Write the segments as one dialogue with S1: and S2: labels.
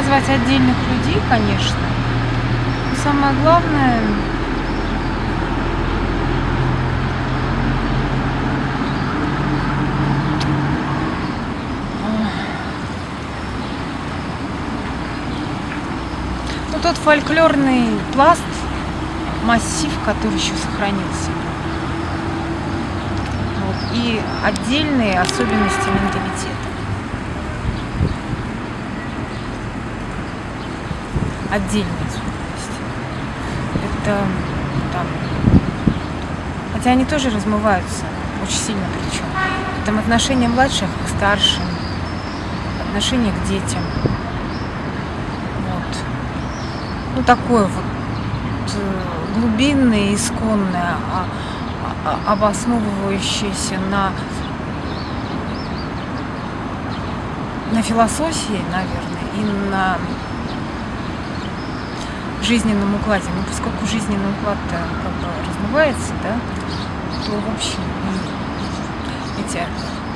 S1: назвать отдельных людей, конечно. Но самое главное, ну, тот фольклорный пласт, массив, который еще сохранился. Вот. И отдельные особенности менталитета. Отдельные особенности. Это там. Хотя они тоже размываются очень сильно причем. Там отношение младших к старшим, отношение к детям. Вот. Ну такое вот глубинное, исконное, обосновывающееся на философии, наверное, и на жизненном укладе. Ну, поскольку жизненный уклад как бы размывается, да, то в общем эти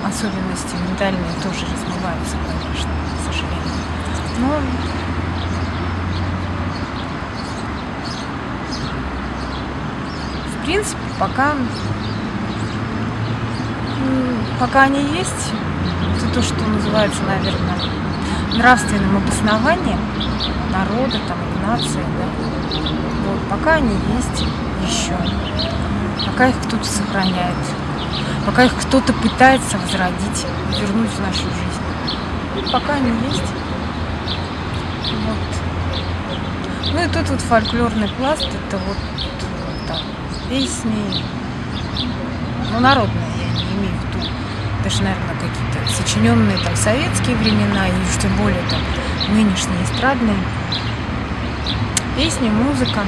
S1: особенности ментальные тоже размываются, конечно, к сожалению. Но в принципе, пока они есть, это то, что называется, наверное, нравственным обоснованием народа там, или нации, да. Вот, пока они есть еще, пока их кто-то сохраняет, пока их кто-то пытается возродить, вернуть в нашу жизнь. Вот, пока они есть. Вот. Ну и тут вот фольклорный пласт, это вот там песни, ну, народные, я не имею в виду, даже, наверное, какие-то сочиненные там советские времена, и уж тем более там нынешние эстрадные песни, музыка,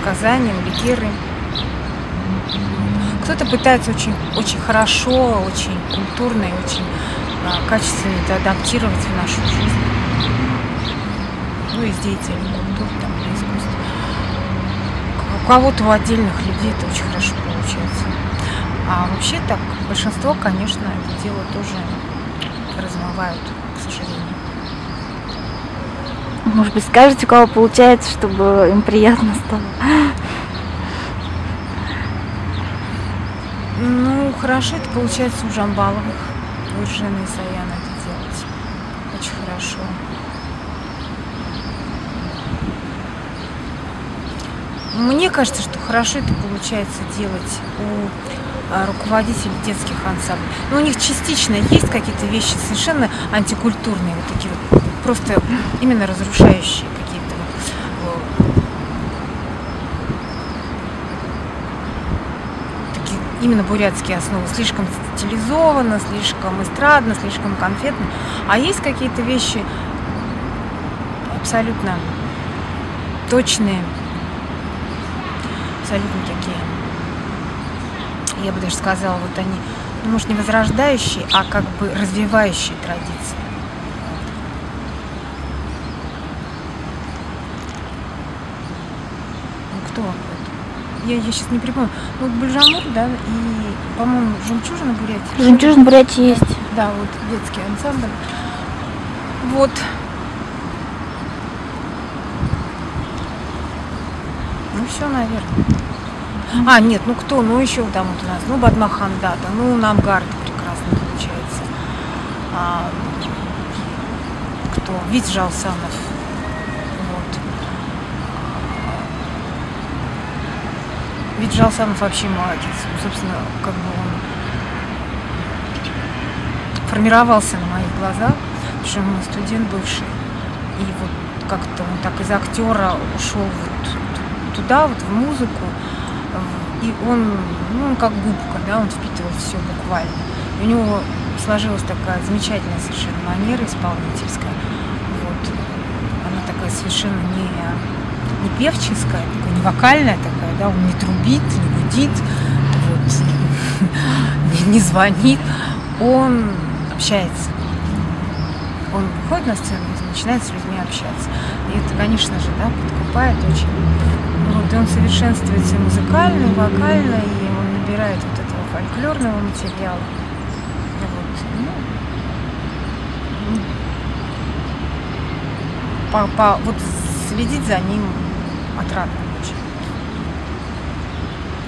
S1: сказания, легеры. Кто-то пытается очень, очень хорошо, очень культурно и очень качественно это адаптировать в нашу жизнь. Ну, из деятелей культуры, там, искусства. У кого-то, у отдельных людей это очень хорошо получается. А вообще так, большинство, конечно, это дело тоже размывают, к сожалению.
S2: Может быть, скажете, у кого получается, чтобы им приятно стало?
S1: Ну, хорошо это получается у Жамбаловых, у Иржены и Саяна это делать. Очень хорошо. Мне кажется, что хорошо это получается делать у руководителей детских ансамблей. Но у них частично есть какие-то вещи совершенно антикультурные, вот такие вот, просто именно разрушающие какие-то вот, такие именно бурятские основы. Слишком стилизованно, слишком эстрадно, слишком конфетно. А есть какие-то вещи абсолютно точные, абсолютно такие, я бы даже сказала, вот они, ну, может, не возрождающие, а как бы развивающие традиции. Ну, кто? Я сейчас не припомню. Ну, вот Бальжамур, да, и, по-моему, «Жемчужина Бурятии».
S2: «Жемчужина Бурятии» есть.
S1: Да, вот детский ансамбль. Вот. Ну, все, наверное. А, нет, ну кто? Ну, еще там вот у нас, ну, Бадмахан Дата, ну, Намгард прекрасно получается. Кто? Вить Жалсанов. Вот. Вить Жалсанов вообще молодец. Собственно, как бы он формировался на моих глазах, потому что он студент бывший. И вот как-то он так из актера ушел вот туда, вот в музыку. И он, ну, он как губка, да, он впитывал все буквально. И у него сложилась такая замечательная совершенно манера исполнительская. Вот. Она такая совершенно не певческая, такая, не вокальная такая, да, он не трубит, не гудит, вот, не звонит, он общается. Он выходит на сцену и начинает с людьми общаться. И это, конечно же, да, подкупает очень. Вот, и он совершенствуется и музыкально, и вокально, и он набирает вот этого фольклорного материала. Вот. вот следить за ним отрадно очень.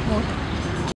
S1: Вот.